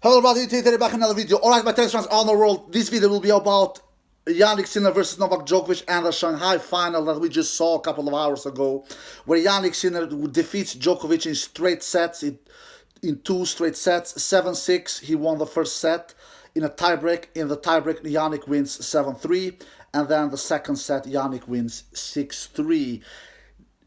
Hello everybody, today back in another video. Alright, my tennis fans all the world, this video will be about Yannick Sinner versus Novak Djokovic and the Shanghai final that we just saw a couple of hours ago, where Yannick Sinner defeats Djokovic in straight sets, in two straight sets, 7-6. He won the first set in a tiebreak. In the tiebreak, Yannick wins 7-3, and then the second set, Yannick wins 6-3.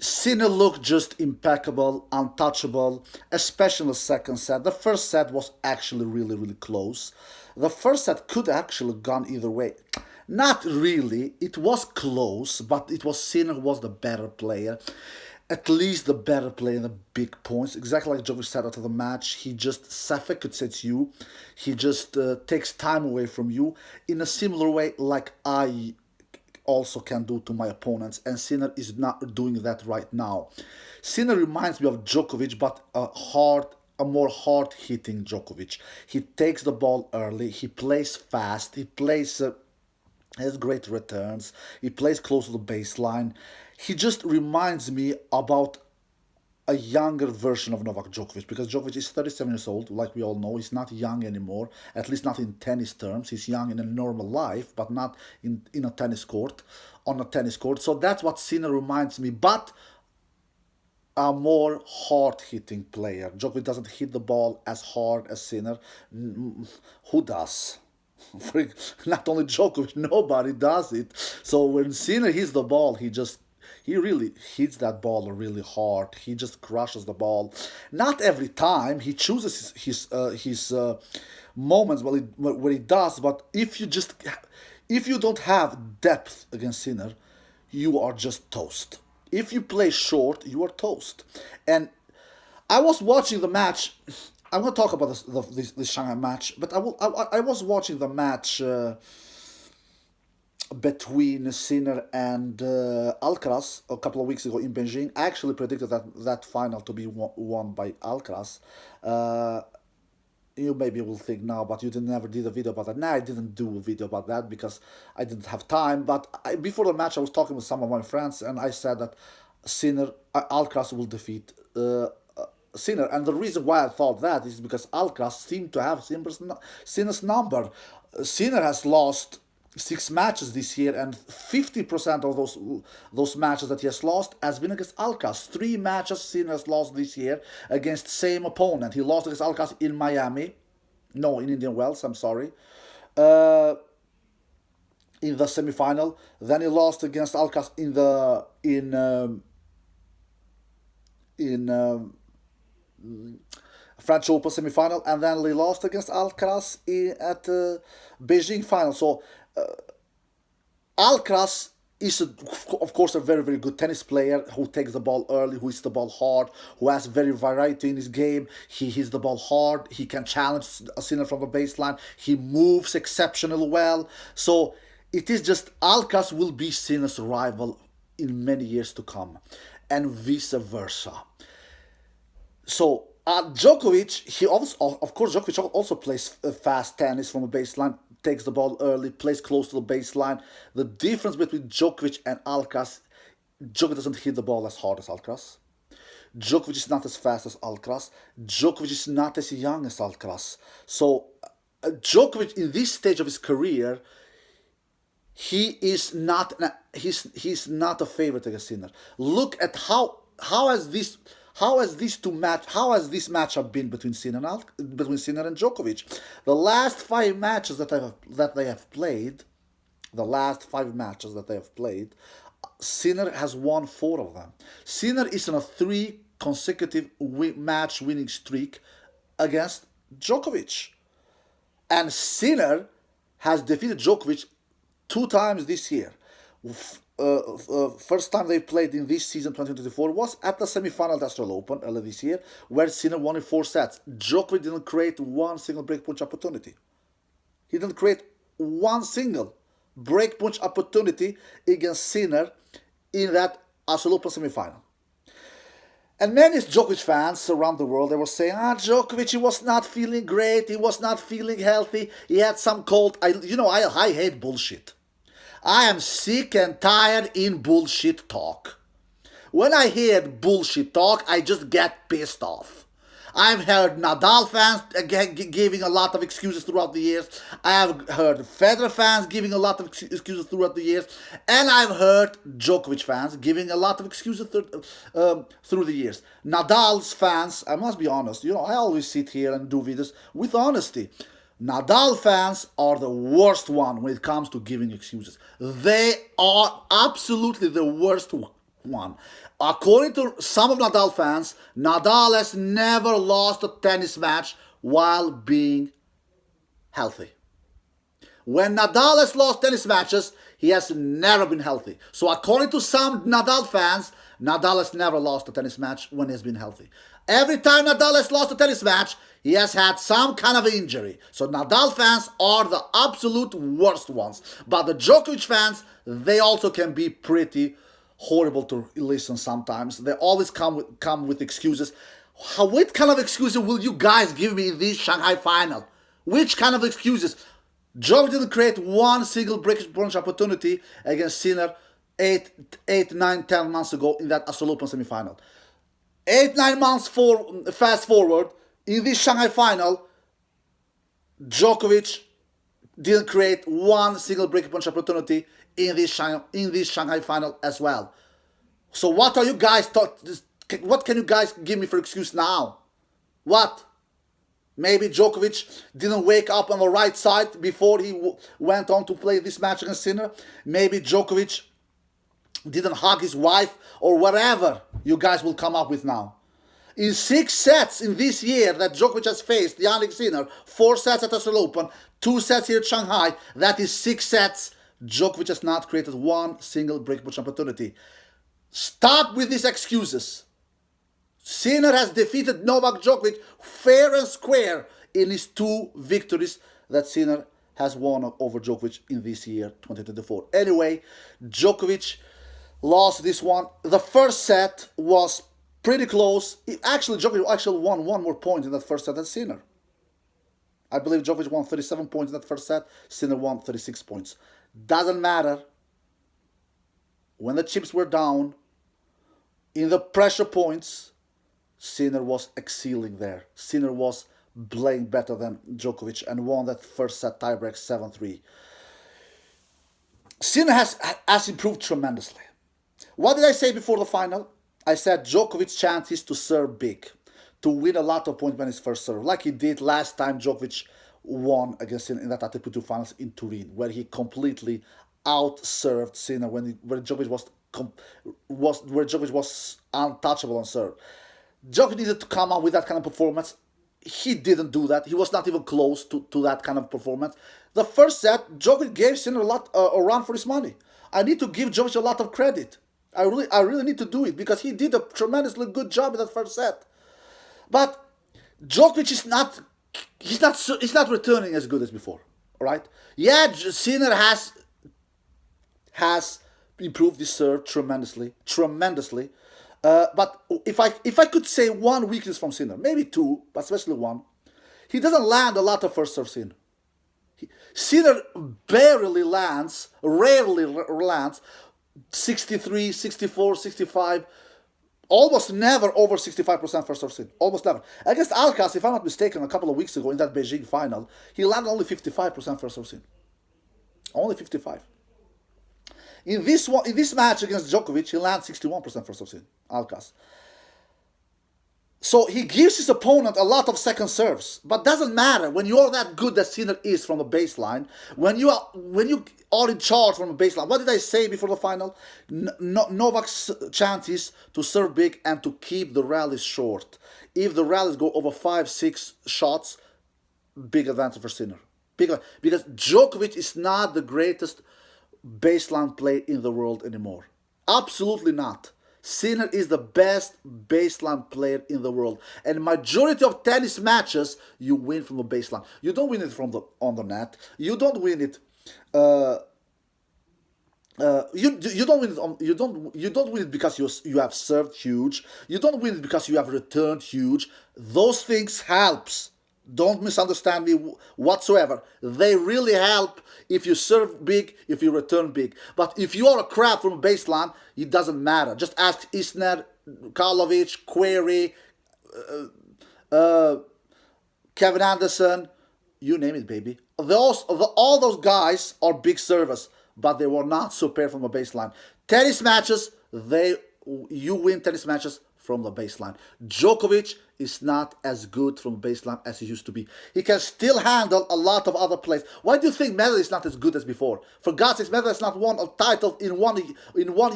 Sinner looked just impeccable, untouchable, especially in the second set. The first set was actually really close. The first set could actually have gone either way. Not really. It was close, but it was Sinner who was the better player. At least the better player in the big points. Exactly like Djokovic said after the match, he just suffocates you. He just takes time away from you in a similar way like I also can do to my opponents, and Sinner is not doing that right now. Sinner reminds me of Djokovic, but a more hard-hitting Djokovic. He takes the ball early, he plays fast, he plays has great returns, he plays close to the baseline. He just reminds me about a younger version of Novak Djokovic, because Djokovic is 37 years old, like we all know. He's not young anymore, at least not in tennis terms. He's young in a normal life, but not in a tennis court, on a tennis court. So that's what Sinner reminds me, but a more hard-hitting player. Djokovic doesn't hit the ball as hard as Sinner. Who does? Not only Djokovic, nobody does it. So when Sinner hits the ball, he really hits that ball really hard. He just crushes the ball. Not every time. He chooses his moments where he does. But if you don't have depth against Sinner, you are just toast. If you play short, you are toast. And I was watching the match. I'm going to talk about this Shanghai match, but I was watching the match between Sinner and Alcaraz a couple of weeks ago in Beijing. I actually predicted that final to be won by Alcaraz. You maybe will think now, but you never did a video about that. No, I didn't do a video about that because I didn't have time. But before the match, I was talking with some of my friends, and I said that Alcaraz will defeat Sinner. And the reason why I thought that is because Alcaraz seemed to have Sinner's number. Sinner has lost 6 matches this year, and 50% of those matches that he has lost has been against Alcaraz. 3 matches Sinner has lost this year against same opponent. He lost against Alcaraz in Miami, no, in Indian Wells. I'm sorry, in the semifinal. Then he lost against Alcaraz in French Open semifinal, and then he lost against Alcaraz at Beijing final. So Alcaraz is, of course, a very good tennis player who takes the ball early, who hits the ball hard, who has very variety in his game. He hits the ball hard. He can challenge a Sinner from the baseline. He moves exceptionally well. So it is just Alcaraz will be Sinner's rival in many years to come, and vice versa. So Djokovic, Djokovic also plays fast tennis from the baseline, takes the ball early, plays close to the baseline. The difference between Djokovic and Alcaraz, Djokovic doesn't hit the ball as hard as Alcaraz. Djokovic is not as fast as Alcaraz. Djokovic is not as young as Alcaraz. So Djokovic, in this stage of his career, he is not he's not a favorite against Sinner. Look at how has this matchup been between Sinner and Djokovic? The last 5 matches that they have played, Sinner has won 4 of them. Sinner is on a 3 consecutive match winning streak against Djokovic, and Sinner has defeated Djokovic 2 times this year. First time they played in this season 2024 was at the semi-final at Australian Open earlier this year, where Sinner won in 4 sets. Djokovic didn't create one single breakpoint opportunity. He didn't create one single breakpoint opportunity against Sinner in that Australian Open semi-final. And many Djokovic fans around the world, they were saying, Djokovic, he was not feeling great, he was not feeling healthy, he had some cold. I hate bullshit. I am sick and tired in bullshit talk. When I hear bullshit talk, I just get pissed off. I've heard Nadal fans again giving a lot of excuses throughout the years. I have heard Federer fans giving a lot of excuses throughout the years. And I've heard Djokovic fans giving a lot of excuses through the years. Nadal's fans, I must be honest, I always sit here and do videos with honesty. Nadal fans are the worst one when it comes to giving excuses. They are absolutely the worst one. According to some of Nadal fans, Nadal has never lost a tennis match while being healthy. When Nadal has lost tennis matches, he has never been healthy. So according to some Nadal fans, Nadal has never lost a tennis match when he's been healthy. Every time Nadal has lost a tennis match, he has had some kind of injury. So Nadal fans are the absolute worst ones. But the Djokovic fans, they also can be pretty horrible to listen sometimes. They always come with excuses. What kind of excuses will you guys give me in this Shanghai final? Which kind of excuses? Djokovic didn't create one single breakage point opportunity against Sinner 8, 9, 10 months ago in that Australian Open semi-final. 8, 9 months fast forward, in this Shanghai final, Djokovic didn't create one single breaking point opportunity in this Shanghai final as well. So what are you guys what can you guys give me for excuse now? What? Maybe Djokovic didn't wake up on the right side before he went on to play this match against Sinner. Maybe Djokovic didn't hug his wife or whatever you guys will come up with now. In 6 sets in this year that Djokovic has faced Jannik Sinner, 4 sets at Australian Open, 2 sets here at Shanghai, that is 6 sets. Djokovic has not created one single break point opportunity. Stop with these excuses. Sinner has defeated Novak Djokovic fair and square in his 2 victories that Sinner has won over Djokovic in this year, 2024. Anyway, Djokovic lost this one. The first set was pretty close. Djokovic won one more point in that first set than Sinner. I believe Djokovic won 37 points in that first set. Sinner won 36 points. Doesn't matter. When the chips were down, in the pressure points, Sinner was excelling there. Sinner was playing better than Djokovic and won that first set tiebreak 7-3. Sinner has improved tremendously. What did I say before the final? I said Djokovic's chance is to serve big, to win a lot of points when his first serve, like he did last time Djokovic won against Sinner in that ATP2 finals in Turin, where he completely outserved Sinner where Djokovic was untouchable on serve. Djokovic needed to come out with that kind of performance. He didn't do that. He was not even close to that kind of performance. The first set, Djokovic gave Sinner a run for his money. I need to give Djokovic a lot of credit. I really need to do it because he did a tremendously good job in that first set. But Djokovic is not returning as good as before. All right? Yeah, Sinner has improved his serve tremendously. But if I could say one weakness from Sinner, maybe 2, but especially 1, he doesn't land a lot of first serve Sinner. Sinner rarely lands 63, 64, 65, almost never over 65% first serve Sinner. Almost never. Against Alcaraz, if I'm not mistaken, a couple of weeks ago in that Beijing final, he landed only 55% first serve Sinner. Only 55. In this match against Djokovic, he lands 61% first serve Sinner. Alcaraz. So he gives his opponent a lot of second serves, but doesn't matter when you're that good that Sinner is from the baseline. When you are in charge from the baseline. What did I say before the final? Novak's chance is to serve big and to keep the rallies short. If the rallies go over 5-6 shots, big advantage for Sinner. Because Djokovic is not the greatest baseline player in the world anymore. Absolutely not. Sinner is the best baseline player in the world. And majority of tennis matches, you win from the baseline. You don't win it on the net. You don't win it. You don't win it because you have served huge. You don't win it because you have returned huge. Those things helps. Don't misunderstand me whatsoever. They really help if you serve big, if you return big. But if you are a crap from baseline, it doesn't matter. Just ask Isner, Karlovic, Query, Kevin Anderson, you name it, baby. All those guys are big servers, but they were not superior from the baseline. Tennis matches, you win tennis matches from the baseline. Djokovic is not as good from the baseline as he used to be. He can still handle a lot of other plays. Why do you think Medvedev is not as good as before? For God's sake, Medvedev has not won a title in one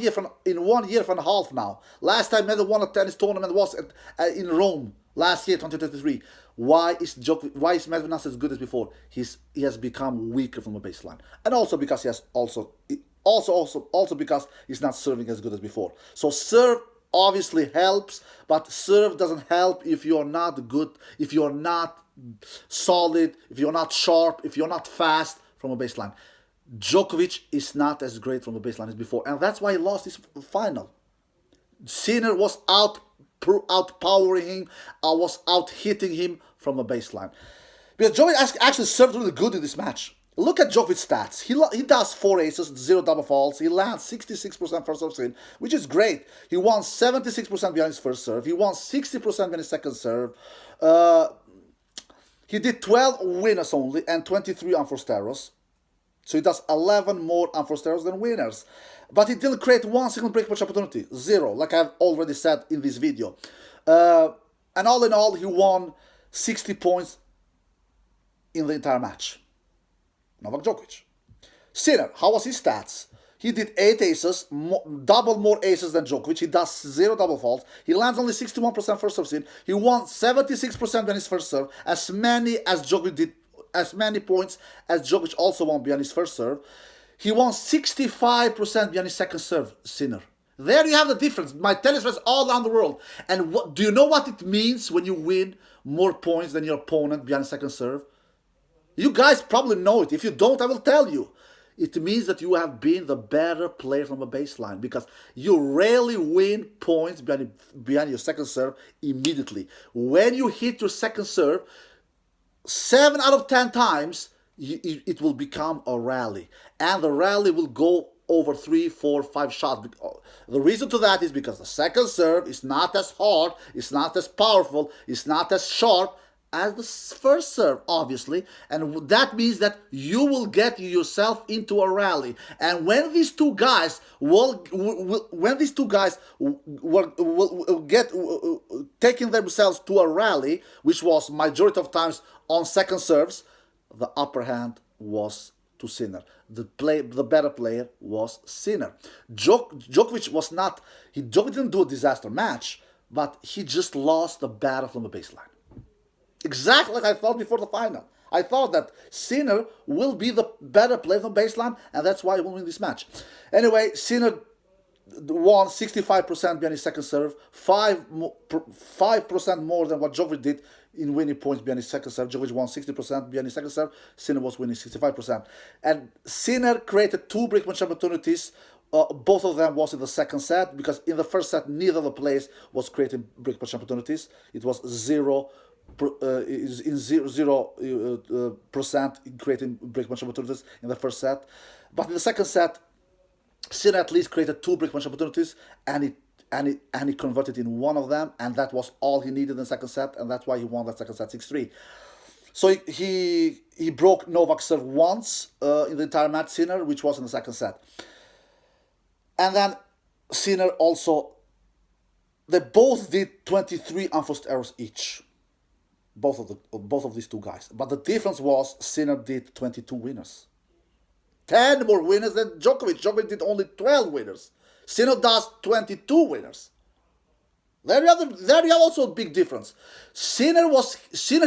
year and a half now. Last time Medvedev won a tennis tournament was in Rome last year, 2023. Why is Medvedev not as good as before? He has become weaker from the baseline, and also because he has also because he's not serving as good as before. So serve obviously helps, but serve doesn't help if you're not good, if you're not solid, if you're not sharp, if you're not fast from a baseline. Djokovic is not as great from the baseline as before, and that's why he lost his final. Sinner was outpowering him, was out hitting him from the baseline. Because Djokovic actually served really good in this match. Look at Djokovic's stats. He does 4 aces, 0 double faults. He lands 66% first serve spin, which is great. He won 76% behind his first serve. He won 60% behind his second serve. He did 12 winners only and 23 unforced errors. So he does 11 more unforced errors than winners. But he didn't create one single break match opportunity. 0, like I've already said in this video. And all in all, he won 60 points in the entire match. Novak Djokovic. Sinner, how was his stats? He did 8 aces, double more aces than Djokovic. He does 0 double faults. He lands only 61% first serve spin. He won 76% on his first serve, as many as Djokovic did, as many points as Djokovic also won behind his first serve. He won 65% behind his second serve, Sinner. There you have the difference. My tennis friends all around the world. And do you know what it means when you win more points than your opponent behind second serve? You guys probably know it. If you don't, I will tell you. It means that you have been the better player from the baseline, because you rarely win points behind your second serve immediately. When you hit your second serve, 7 out of 10 times, it will become a rally. And the rally will go over 3, 4, 5 shots. The reason to that is because the second serve is not as hard, it's not as powerful, it's not as sharp as the first serve, obviously, and that means that you will get yourself into a rally. And when these two guys will get taking themselves to a rally, which was majority of times on second serves, the upper hand was to Sinner. The better player was Sinner. Djokovic didn't do a disaster match, but he just lost the battle from the baseline. Exactly like I thought before the final. I thought that Sinner will be the better player from baseline, and that's why he will win this match. Anyway, Sinner won 65% behind his second serve, 5% more than what Djokovic did in winning points behind his second serve. Djokovic won 60% behind his second serve. Sinner was winning 65%. And Sinner created 2 break match opportunities. Both of them was in the second set, because in the first set, neither of the players was creating break match opportunities. It was 0% in creating break match opportunities in the first set. But in the second set, Sinner at least created 2 break match opportunities, and he converted in one of them, and that was all he needed in the second set, and that's why he won that second set 6-3. So he broke Novak's serve once in the entire match, Sinner, which was in the second set. And then Sinner also, they both did 23 unforced errors each. Both of these two guys. But the difference was Sinner did 22 winners. 10 more winners than Djokovic. Djokovic did only 12 winners. Sinner does 22 winners. There you have also a big difference. Sinner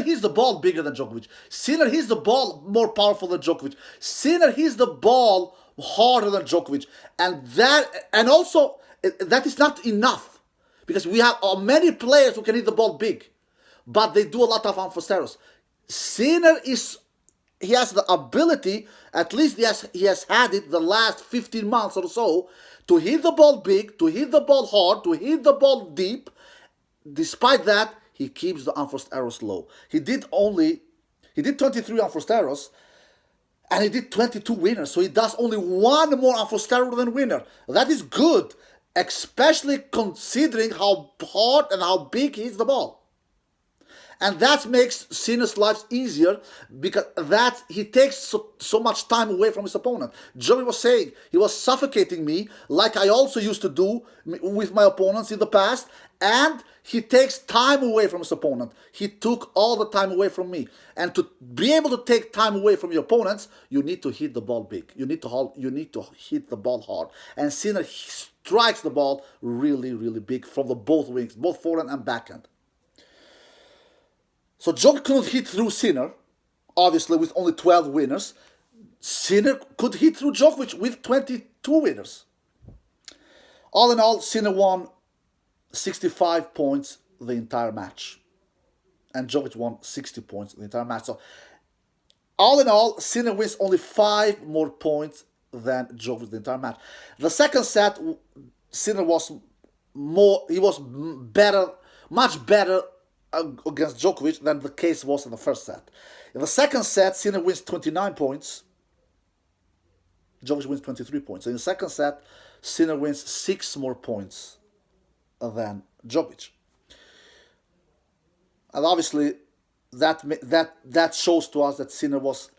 hits the ball bigger than Djokovic. Sinner hits the ball more powerful than Djokovic. Sinner hits the ball harder than Djokovic. And also that is not enough, because we have many players who can hit the ball big, but they do a lot of unforced errors. Sinner he has the ability, at least he has had it the last 15 months or so, to hit the ball big, to hit the ball hard, to hit the ball deep. Despite that, he keeps the unforced errors low. He did 23 unforced errors, and he did 22 winners. So he does only 1 more unforced error than winner. That is good, especially considering how hard and how big he hits the ball. And that makes Sinner's life easier because that he takes so much time away from his opponent. Djokovic was saying he was suffocating me like I also used to do with my opponents in the past, and he takes time away from his opponent. He took all the time away from me. And to be able to take time away from your opponents, you need to hit the ball big. You need to hit the ball hard. And Sinner strikes the ball really, really big from the both wings, both forehand and backhand. So Djokovic couldn't hit through Sinner, obviously with only 12 winners. Sinner could hit through Djokovic with 22 winners. All in all, Sinner won 65 points the entire match. And Djokovic won 60 points the entire match. So all in all, Sinner wins only 5 more points than Djokovic the entire match. The second set, Sinner was better, much better against Djokovic than the case was in the first set. In the second set, Sinner wins 29 points. Djokovic wins 23 points. So in the second set, Sinner wins 6 more points than Djokovic. And obviously, that shows to us that Sinner was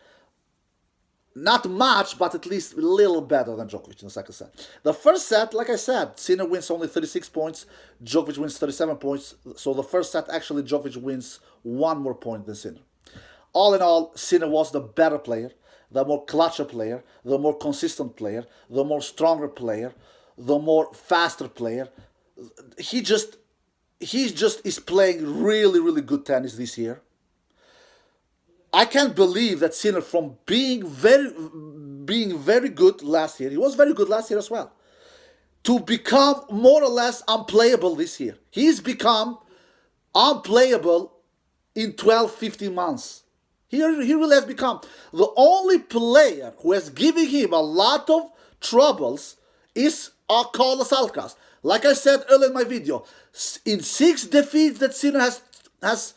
not much, but at least a little better than Djokovic in the second set. The first set, like I said, Sinner wins only 36 points, Djokovic wins 37 points. So the first set, actually, Djokovic wins 1 more point than Sinner. All in all, Sinner was the better player, the more clutcher player, the more consistent player, the more stronger player, the more faster player. He just is playing really, really good tennis this year. I can't believe that Sinner, from being very good last year, he was very good last year as well, to become more or less unplayable this year. He's become unplayable in 12, 15 months. He really has become the only player who has given him a lot of troubles is Carlos Alcaraz. Like I said earlier in my video, in 6 defeats that Sinner has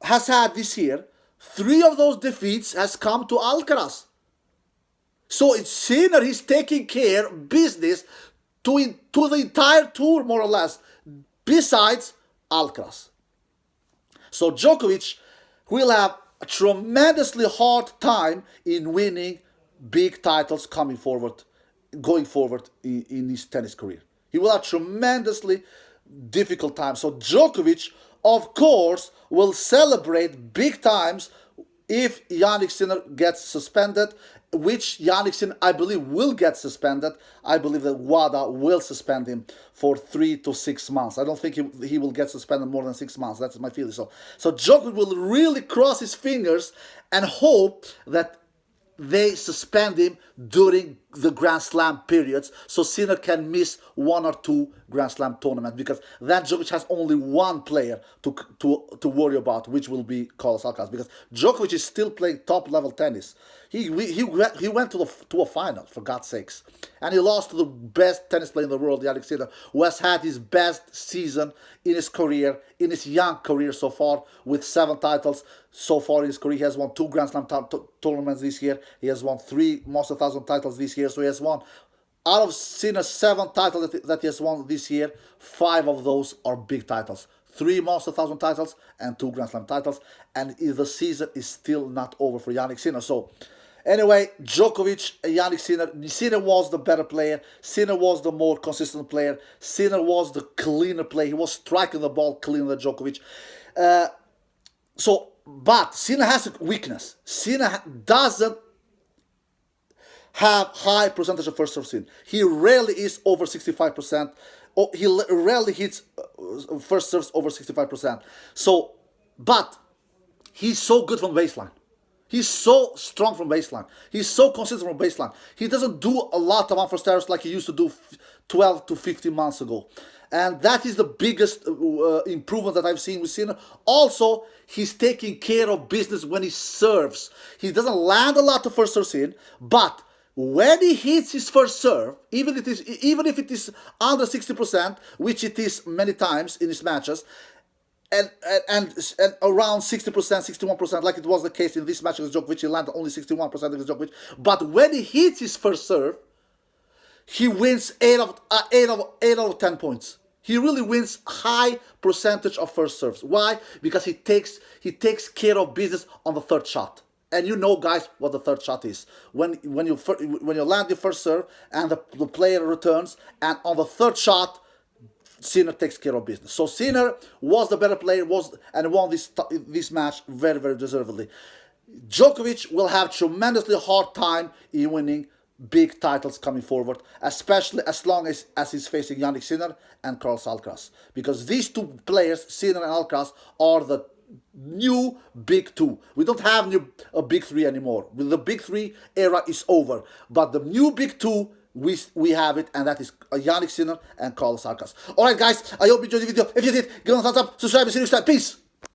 had this year, 3 of those defeats has come to Alcaraz. So it's Sinner, he's taking care business to the entire tour, more or less, besides Alcaraz. So Djokovic will have a tremendously hard time in winning big titles going forward in his tennis career. He will have tremendously difficult time. So Djokovic, of course, will celebrate big times if Jannik Sinner gets suspended, which Jannik Sinner, I believe, will get suspended. I believe that WADA will suspend him for 3 to 6 months. I don't think he will get suspended more than 6 months. That's my feeling. So Djokovic will really cross his fingers and hope that they suspend him during the Grand Slam periods so Sinner can miss 1 or 2 Grand Slam tournaments, because then Djokovic has only 1 player to worry about, which will be Carlos Alcaraz, because Djokovic is still playing top level tennis. He went to a final, for God's sakes, and he lost to the best tennis player in the world, Jannik Sinner, who has had his best season in his career, in his young career so far, with 7 titles so far in his career. He has won 2 Grand Slam tournaments this year. He has won 3 Masters 1000 titles this year. So he has won, out of Sinner's 7 titles that he has won this year, 5 of those are big titles. 3 Masters 1000 titles and 2 Grand Slam titles. And the season is still not over for Jannik Sinner. So anyway, Djokovic, Jannik Sinner. Sinner was the better player. Sinner was the more consistent player. Sinner was the cleaner player. He was striking the ball cleaner than Djokovic. But Sinner has a weakness. Sinner doesn't have high percentage of first serve sin. He rarely is over 65%. He rarely hits first serves over 65%. So, but he's so good from baseline. He's so strong from baseline. He's so consistent from baseline. He doesn't do a lot of unforced errors like he used to do 12 to 15 months ago. And that is the biggest improvement that I've seen with Sinner. Also, he's taking care of business when he serves. He doesn't land a lot of first serves in, but when he hits his first serve, even if it is under 60%, which it is many times in his matches, and around 60%, 61%, like it was the case in this match against Djokovic, he landed only 61% against Djokovic. But when he hits his first serve, he wins 8 out of 10 points. He really wins high percentage of first serves. Why? Because he takes care of business on the third shot. And you know, guys, what the third shot is. When you land the first serve and the player returns, and on the third shot, Sinner takes care of business. So Sinner was the better player, and won this match very, very deservedly. Djokovic will have tremendously hard time in winning big titles coming forward, especially as long as he's facing Yannick Sinner and Carlos Alcaraz. Because these two players, Sinner and Alcaraz, are the new big two. We don't have a big three anymore. The big three era is over. But the new big two, we have it, and that is Yannick Sinner and Carlos Alcaraz. Alright, guys, I hope you enjoyed the video. If you did, give it a thumbs up, subscribe, and see you next time. Peace!